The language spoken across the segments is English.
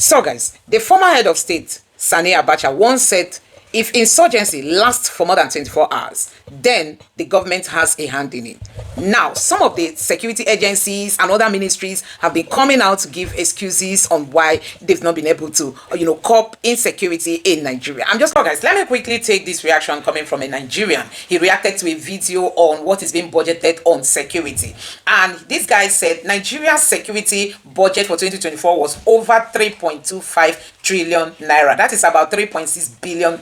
So guys, the former head of state, Sani Abacha, once said, if insurgency lasts for more than 24 hours, then the government has a hand in it. Now, some of the security agencies and other ministries have been coming out to give excuses on why they've not been able to, curb insecurity in Nigeria. Guys, let me quickly take this reaction coming from a Nigerian. He reacted to a video on what is being budgeted on security. And this guy said Nigeria's security budget for 2024 was over 3.25 trillion naira. That is about $3.6 billion,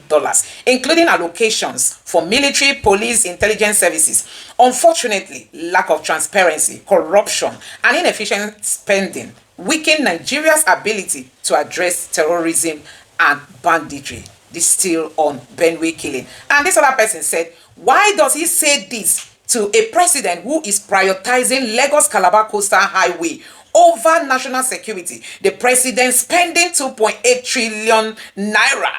including allocations for military, police, intelligence services. Unfortunately, lack of transparency, corruption, and inefficient spending weaken Nigeria's ability to address terrorism and banditry. This still on Benue killing. And this other person said, why does he say this to a president who is prioritizing Lagos-Calabar Coastal Highway over national security? The president spending 2.8 trillion naira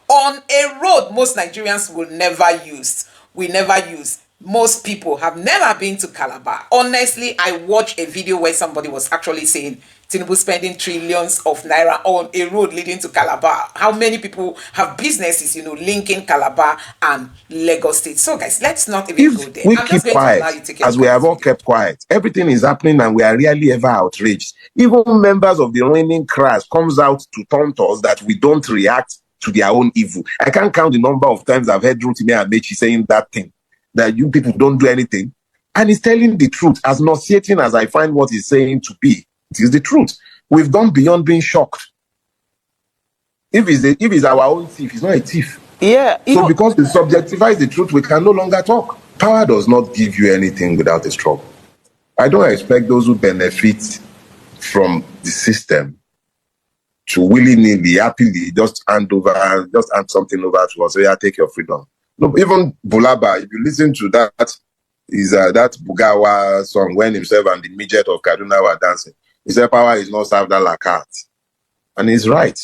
on a road most Nigerians will never use. Most people have never been to Calabar. Honestly, I watched a video where somebody was actually saying Ntinubu spending trillions of naira on a road leading to Calabar. How many people have businesses, linking Calabar and Lagos State? So guys, let's not even go there. We keep quiet, as we have all kept quiet. Everything is happening and we are rarely ever outraged. Even members of the reigning class comes out to taunt us that we don't react to their own evil. I can't count the number of times I've heard Rotimi Amechi saying that thing, that you people don't do anything. And he's telling the truth, as nauseating as I find what he's saying to be. It is the truth. We've gone beyond being shocked. If he's our own thief, he's not a thief. Yeah. So because he subjectifies the truth, we can no longer talk. Power does not give you anything without a struggle. I don't expect those who benefit from the system to willy-nilly, happily just hand something over to us. So yeah, take your freedom. No, even Bulaba, if you listen to that, is that Bugawa song when himself and the midget of Kaduna were dancing. He said, power is not served a la carte. And he's right.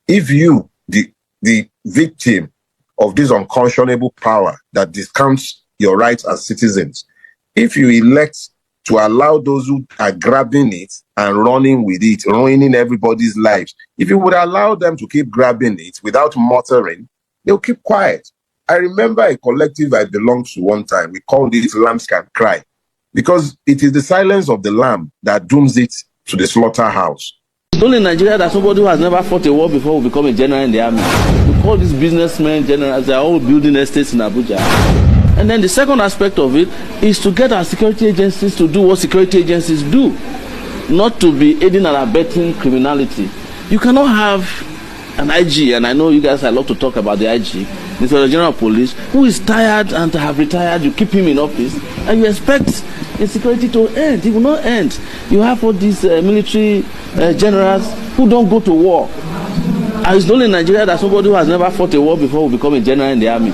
If you, the victim of this unconscionable power that discounts your rights as citizens, if you elect to allow those who are grabbing it and running with it, ruining everybody's lives, if you would allow them to keep grabbing it without muttering, they'll keep quiet. I remember a collective I belonged to one time. We called it Lambs Can Cry, because it is the silence of the lamb that dooms it to the slaughterhouse. It's only in Nigeria that somebody who has never fought a war before will become a general in the army. We call these businessmen generals. They are all building estates in Abuja. And then the second aspect of it is to get our security agencies to do what security agencies do, not to be aiding and abetting criminality. You cannot have an IG, and I know you guys love to talk about the IG, Inspector General of Police, who is tired and have retired. You keep him in office, and you expect insecurity to end. It will not end. You have all these military generals who don't go to war. And it's only in Nigeria that somebody who has never fought a war before will become a general in the army,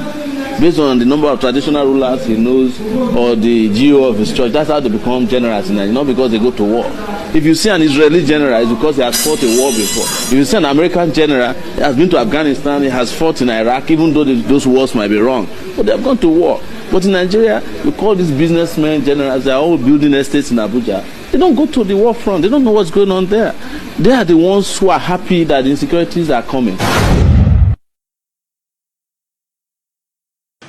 based on the number of traditional rulers he knows or the GO of his church. That's how they become generals in Nigeria, not because they go to war. If you see an Israeli general, it's because he has fought a war before. If you see an American general, he has been to Afghanistan, he has fought in Iraq, even though those wars might be wrong. But they have gone to war. But in Nigeria, you call these businessmen generals, they are all building estates in Abuja. They don't go to the war front. They don't know what's going on there. They are the ones who are happy that the insecurities are coming.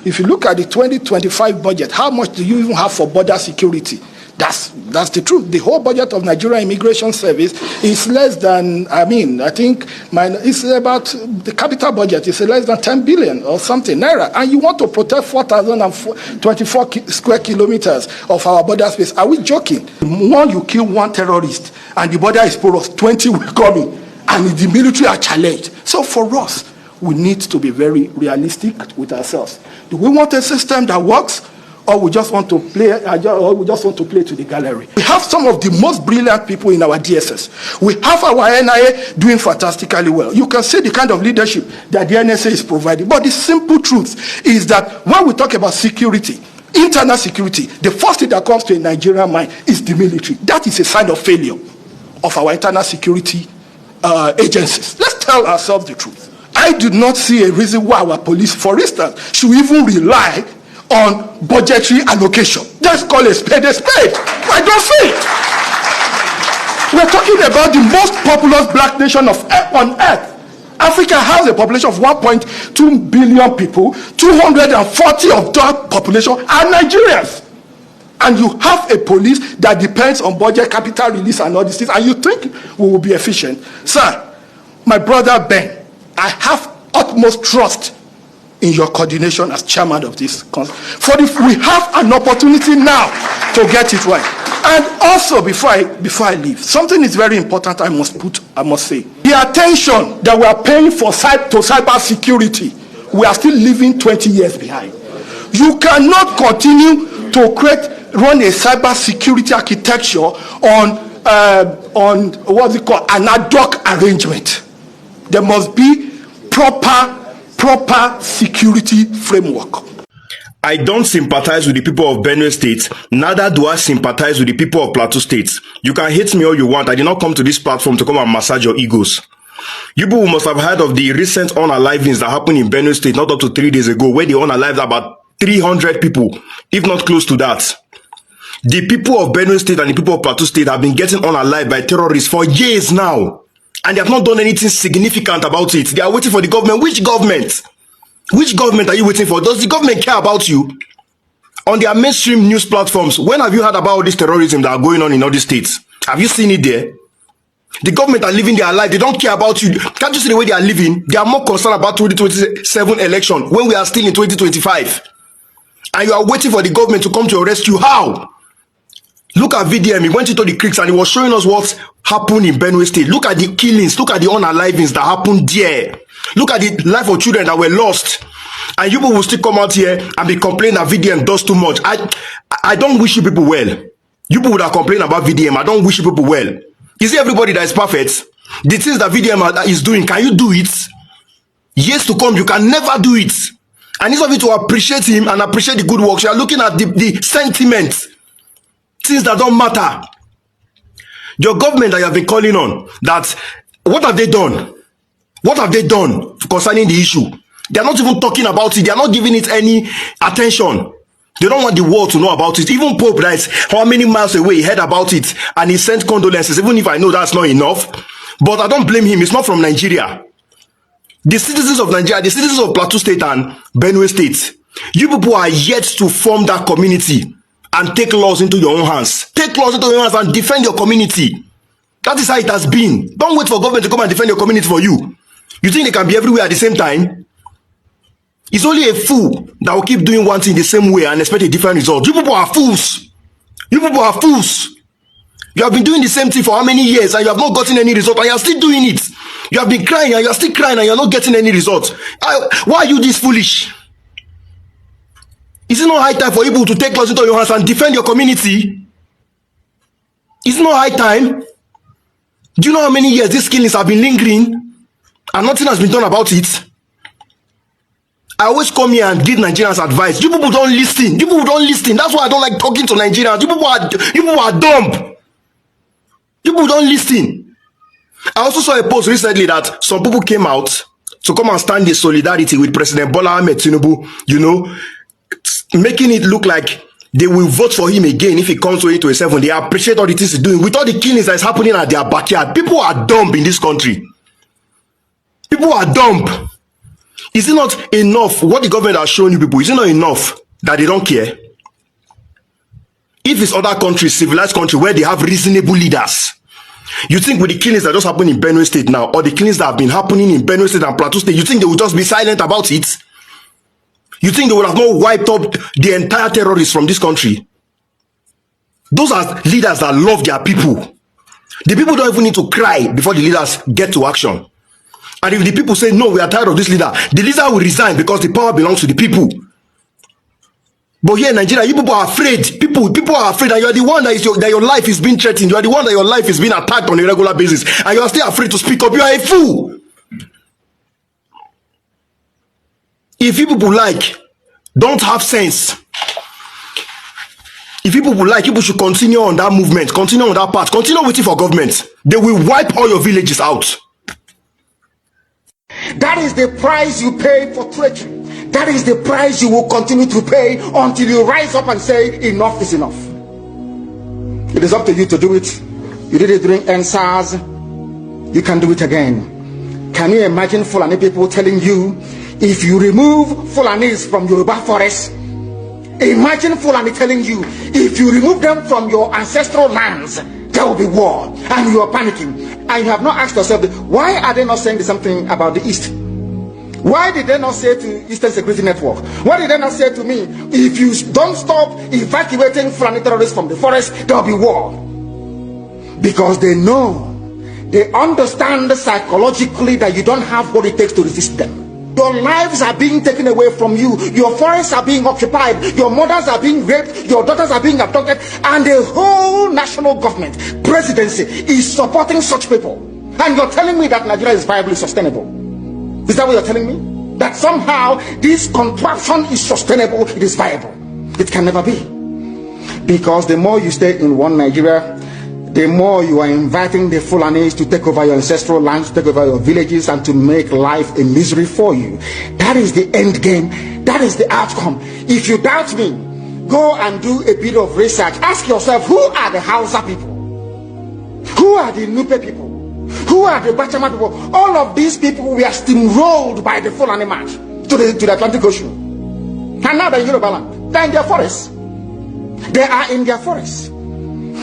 If you look at the 2025 budget, how much do you even have for border security? That's the truth. The whole budget of Nigeria Immigration Service is less than, it's about, the capital budget is less than 10 billion or something naira. And you want to protect 4,024 square kilometers of our border space. Are we joking? One, you kill one terrorist and the border is porous, 20 will come in and the military are challenged. So for us, we need to be very realistic with ourselves. Do we want a system that works, or we just want to play to the gallery? We have some of the most brilliant people in our DSS. We have our NIA doing fantastically well. You can see the kind of leadership that the NSA is providing. But the simple truth is that when we talk about security, internal security, the first thing that comes to a Nigerian mind is the military. That is a sign of failure of our internal security agencies. Let's tell ourselves the truth. I do not see a reason why our police, for instance, should even rely on budgetary allocation. Just call a spade a spade. I don't see it. We're talking about the most populous black nation on earth. Africa has a population of 1.2 billion people. 240 of that population are Nigerians. And you have a police that depends on budget, capital release, and all these things, and you think we will be efficient. Sir, my brother Ben, I have utmost trust in your coordination as chairman of this council. For if we have an opportunity now to get it right. And also, before I leave, something is very important I must say. The attention that we are paying for cyber security, we are still living 20 years behind. You cannot continue to run a cyber security architecture on what's it called, an ad hoc arrangement. There must be proper security framework. I don't sympathize with the people of Benue State, neither do I sympathize with the people of Plateau State. You can hate me all you want. I did not come to this platform to come and massage your egos. You people must have heard of the recent unalivings that happened in Benue State not up to 3 days ago, where they unalived about 300 people, if not close to that. The people of Benue State and the people of Plateau State have been getting unalived by terrorists for years now, and they have not done anything significant about it. They are waiting for the government. Which government? Which government are you waiting for? Does the government care about you? On their mainstream news platforms, when have you heard about all this terrorism that are going on in all these states? Have you seen it there? The government are living their life. They don't care about you. Can't you see the way they are living? They are more concerned about 2027 election when we are still in 2025. And you are waiting for the government to come to your rescue. How? Look at VDM. He went into the creeks and he was showing us what happened in Benue State. Look at the killings. Look at the unalivings that happened there. Look at the life of children that were lost. And you people will still come out here and be complaining that VDM does too much. I don't wish you people well. You people would have complained about VDM. I don't wish you people well. Is it everybody that is perfect? The things that VDM is doing, can you do it? Years to come, you can never do it. And instead of you to appreciate him and appreciate the good works, you are looking at the sentiment. Things that don't matter. Your government that you have been calling on, that what have they done? What have they done concerning the issue? They are not even talking about it. They are not giving it any attention. They don't want the world to know about it. Even Pope, that is how many miles away, he heard about it and he sent condolences, even if I know that's not enough. But I don't blame him. It's not from Nigeria. The citizens of Nigeria, the citizens of Plateau State and Benue State, you people are yet to form that community and take laws into your own hands. Take laws into your own hands and defend your community. That is how it has been. Don't wait for government to come and defend your community for you. You think they can be everywhere at the same time? It's only a fool that will keep doing one thing the same way and expect a different result. You people are fools. You people are fools. You have been doing the same thing for how many years and you have not gotten any result and you are still doing it. You have been crying and you are still crying and you are not getting any result. Why are you this foolish? Is it not high time for you to take laws into your hands and defend your community? Is it not high time? Do you know how many years these killings have been lingering and nothing has been done about it? I always come here and give Nigerians advice. You people don't listen. You people don't listen. That's why I don't like talking to Nigerians. You people are dumb. You people don't listen. I also saw a post recently that some people came out to come and stand in solidarity with President Bola Ahmed Ntinubu, you know, making it look like they will vote for him again if he comes to 2027. They appreciate all the things he's doing with all the killings that is happening at their backyard. People are dumb in this country. People are dumb. Is it not enough what the government has shown you people? Is it not enough that they don't care? If it's other countries, civilized countries, where they have reasonable leaders, you think with the killings that just happened in Benue State now, or the killings that have been happening in Benue State and Plateau State, you think they will just be silent about it? You think they would have not wiped up the entire terrorists from this country? Those are leaders that love their people. The people don't even need to cry before the leaders get to action. And if the people say, no, we are tired of this leader, the leader will resign because the power belongs to the people. But here in Nigeria, you people are afraid. People are afraid that you are the one that your life is being threatened. You are the one that your life is being attacked on a regular basis. And you are still afraid to speak up. You are a fool. If you people don't have sense. If you people you people should continue on that movement, continue on that path, continue waiting for government. They will wipe all your villages out. That is the price you pay for treachery. That is the price you will continue to pay until you rise up and say, enough is enough. It is up to you to do it. You did it during NSAS. You can do it again. Can you imagine Fulani people telling you, if you remove Fulanis from Yoruba forest, imagine Fulani telling you, if you remove them from your ancestral lands, there will be war, and you are panicking, and you have not asked yourself, why are they not saying something about the East? Why did they not say to Eastern Security Network? Why did they not say to me, if you don't stop evacuating Fulani terrorists from the forest, there will be war? Because they know, they understand psychologically that you don't have what it takes to resist them. Your lives are being taken away from you. Your forests are being occupied. Your mothers are being raped. Your daughters are being abducted. And the whole national government, presidency, is supporting such people. And you're telling me that Nigeria is viably sustainable. Is that what you're telling me? That somehow this contraction is sustainable, it is viable. It can never be. Because the more you stay in one Nigeria, the more you are inviting the Fulanis to take over your ancestral lands, to take over your villages, and to make life a misery for you. That is the end game. That is the outcome. If you doubt me, go and do a bit of research. Ask yourself, who are the Hausa people? Who are the Nupe people? Who are the Bachama people? All of these people were steamrolled by the Fulani march to the Atlantic Ocean. And now they're in Yoruba land. They're in their forests. They are in their forests.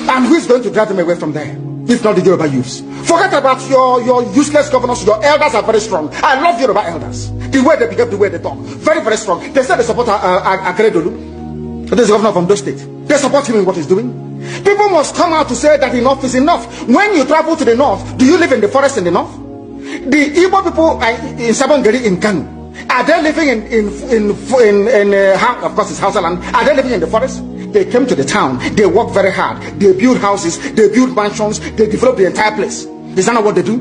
And who is going to drive them away from there? If not the Yoruba youths. Forget about your useless governors. Your elders are very strong. I love Yoruba elders. The way they behave, the way they talk. Very, very strong. They said they support Akeredolu. There's a governor from those states. They support him in what he's doing. People must come out to say that enough is enough. When you travel to the north, do you live in the forest in the north? The Igbo people in Sabongeri in Kanu, are they living in of course it's Hausa land, are they living in the forest? They came to the town, they work very hard, they build houses, they build mansions, they develop the entire place. Is that not what they do?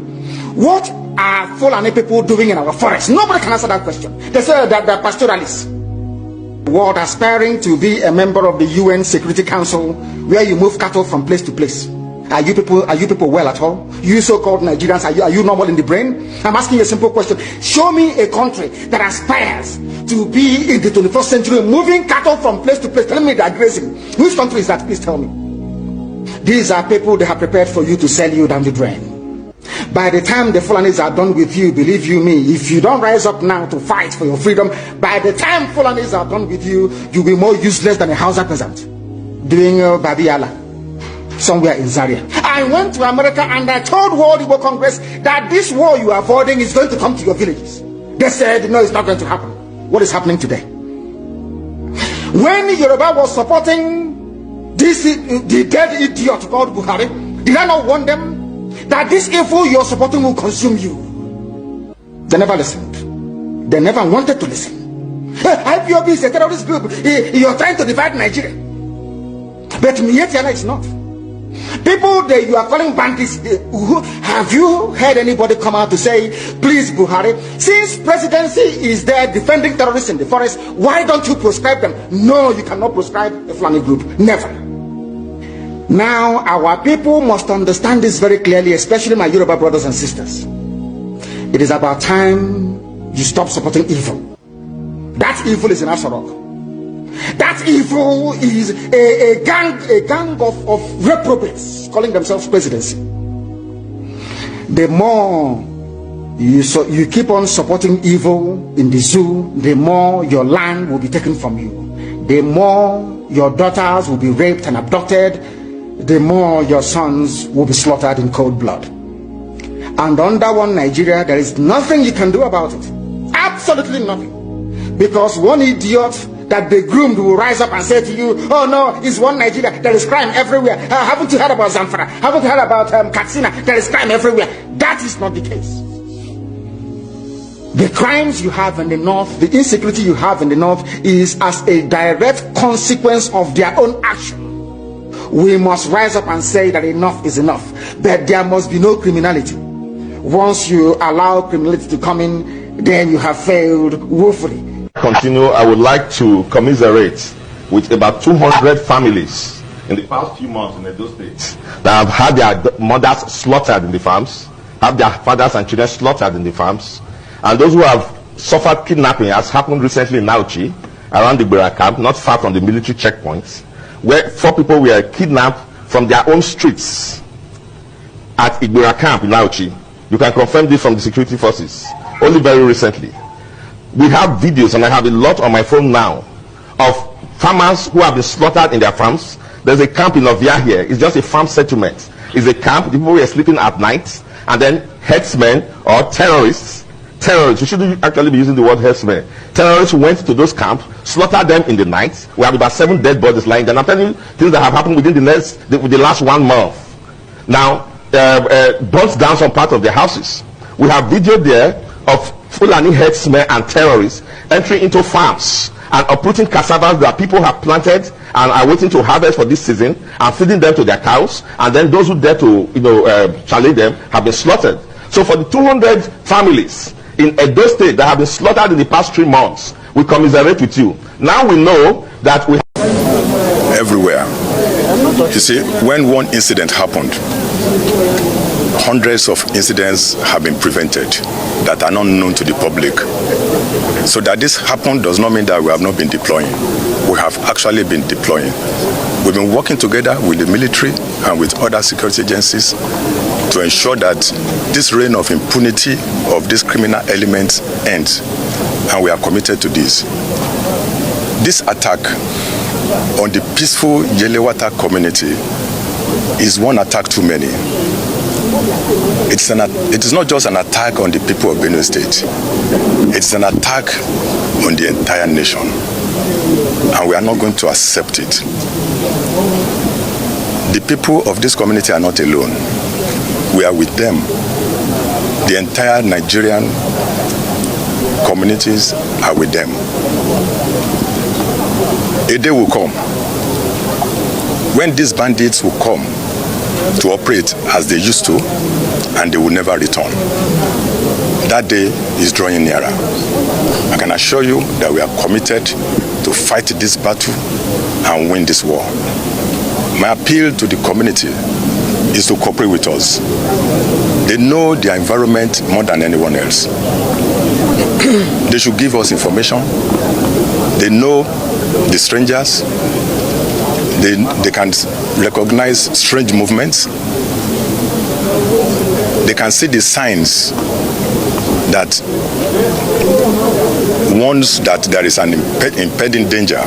What are Fulani people doing in our forest? Nobody can answer that question. They say that they're pastoralists. World aspiring to be a member of the UN Security Council, where you move cattle from place to place. Are you people well at all? You so-called Nigerians, are you normal in the brain? I'm asking you a simple question. Show me a country that aspires to be in the 21st century, moving cattle from place to place. Tell me they're grazing. Which country is that? Please tell me. These are people they have prepared for you to sell you down the drain. By the time the Fulanis are done with you, believe you me, if you don't rise up now to fight for your freedom, by the time Fulanis are done with you, you'll be more useless than a Hausa peasant doing Babiala somewhere in Zaria. I went to America and I told World Igbo Congress that this war you are avoiding is going to come to your villages. They said, no, it's not going to happen. What is happening today? When Yoruba was supporting the dead idiot called Buhari, did I not warn them that this evil you're supporting will consume you? They never listened. They never wanted to listen. IPOB is a terrorist group. You're trying to divide Nigeria. But Mietiana is not. People that you are calling bandits, have you heard anybody come out to say, please Buhari, since presidency is there defending terrorists in the forest, why don't you proscribe them? No, you cannot proscribe a Fulani group. Never. Now, our people must understand this very clearly, especially my Yoruba brothers and sisters. It is about time you stop supporting evil. That evil is in Asarok. That evil is a gang of reprobates calling themselves presidency. The more you keep on supporting evil in the zoo, the more your land will be taken from you. The more your daughters will be raped and abducted, the more your sons will be slaughtered in cold blood. And under one Nigeria, there is nothing you can do about it. Absolutely nothing. Because one idiot that they groomed will rise up and say to you, oh no, it's one Nigeria, there is crime everywhere. Haven't you heard about Zamfara? Haven't you heard about Katsina? There is crime everywhere. That is not the case. The crimes you have in the north, the insecurity you have in the north is as a direct consequence of their own action. We must rise up and say that enough is enough. But there must be no criminality. Once you allow criminality to come in, then you have failed woefully. Continue, I would like to commiserate with about 200 families in the past few months in those states that have had their mothers slaughtered in the farms, have their fathers and children slaughtered in the farms, and those who have suffered kidnapping, as happened recently in Nauchi, around the Bera camp, not far from the military checkpoints, where 4 people were kidnapped from their own streets at Igbora camp in Auchi. You can confirm this from the security forces, only very recently. We have videos, and I have a lot on my phone now, of farmers who have been slaughtered in their farms. There's a camp in Ovia here. It's just a farm settlement. It's a camp. The people were sleeping at night, and then herdsmen or terrorists, we shouldn't actually be using the word herdsmen. Terrorists went to those camps, slaughtered them in the night. We have about 7 dead bodies lying there. And I'm telling you things that have happened within the last 1 month. Now, burnt down some part of their houses. We have video there of Fulani herdsmen and terrorists entering into farms and uprooting cassava that people have planted and are waiting to harvest for this season, and feeding them to their cows, and then those who dare to challenge them have been slaughtered. So for the 200 families in Edo State that have been slaughtered in the past 3 months, we commiserate with you. Now we know that we everywhere. You see, when one incident happened, hundreds of incidents have been prevented that are not known to the public. So that this happened does not mean that we have not been deploying. We have actually been deploying. We've been working together with the military and with other security agencies to ensure that this reign of impunity of these criminal elements ends, and we are committed to this. This attack on the peaceful Yelewata community is one attack too many. It is not just an attack on the people of Benue State. It's an attack on the entire nation, and we are not going to accept it. The people of this community are not alone. We are with them. The entire Nigerian communities are with them. A day will come when these bandits will come to operate as they used to, and they will never return. That day is drawing nearer. I can assure you that we are committed to fight this battle and win this war. My appeal to the community is to cooperate with us. They know their environment more than anyone else. They should give us information. They know the strangers. They can recognize strange movements. They can see the signs that warns that there is an impending danger.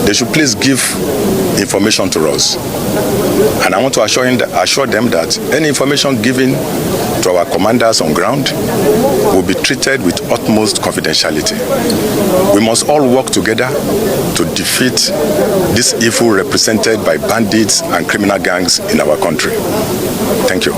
They should please give information to us. And I want to assure them that any information given to our commanders on ground will be treated with utmost confidentiality. We must all work together to defeat this evil represented by bandits and criminal gangs in our country. Thank you.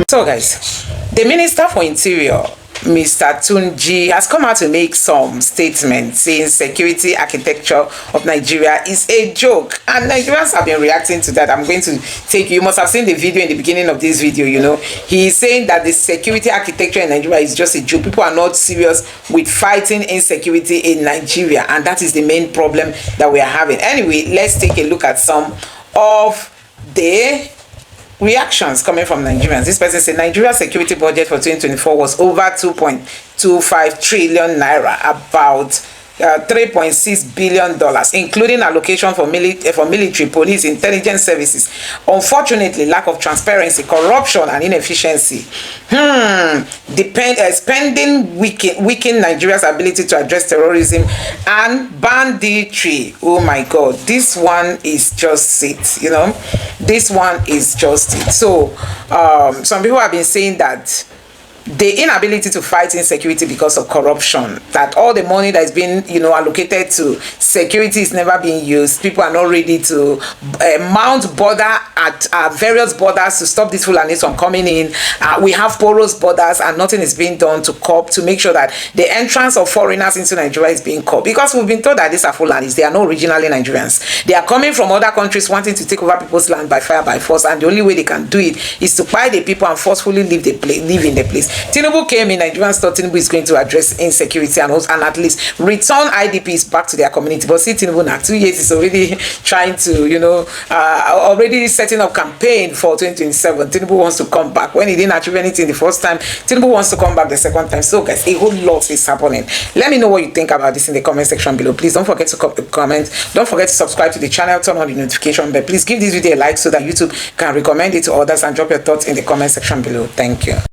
So guys, the Minister for Interior, Mr. Tunji, has come out to make some statements saying security architecture of Nigeria is a joke, and Nigerians have been reacting to that. I'm going to take you must have seen the video in the beginning of this video. You know, he's saying that the security architecture in Nigeria is just a joke. People are not serious with fighting insecurity in Nigeria, and that is the main problem that we are having. Anyway, let's take a look at some of the reactions coming from Nigerians. This person said Nigeria's security budget for 2024 was over 2.25 trillion naira, about $3.6 billion, including allocation for military, police, intelligence services. Unfortunately, lack of transparency, corruption, and inefficiency. Spending weaken Nigeria's ability to address terrorism and banditry. Oh my God, this one is just it. You know, this one is just it. So, some people have been saying that the inability to fight insecurity because of corruption, that all the money that is being, you know, allocated to security is never being used. People are not ready to mount border at various borders to stop these Fulanis from coming in. We have porous borders and nothing is being done to cope, to make sure that the entrance of foreigners into Nigeria is being coped. Because we've been told that these are Fulanis. They are not originally Nigerians. They are coming from other countries wanting to take over people's land by fire, by force, and the only way they can do it is to buy the people and forcefully live in the place. Ntinubu came in, Nigerians thought Ntinubu is going to address insecurity and at least return IDPs back to their community. But see, Ntinubu now 2 years is already trying to, already setting up campaign for 2027. Ntinubu wants to come back. When he didn't achieve anything the first time, Ntinubu wants to come back the second time. So guys, a whole lot is happening. Let me know what you think about this in the comment section below. Please don't forget to comment. Don't forget to subscribe to the channel, turn on the notification bell. Please give this video a like so that YouTube can recommend it to others, and drop your thoughts in the comment section below. Thank you.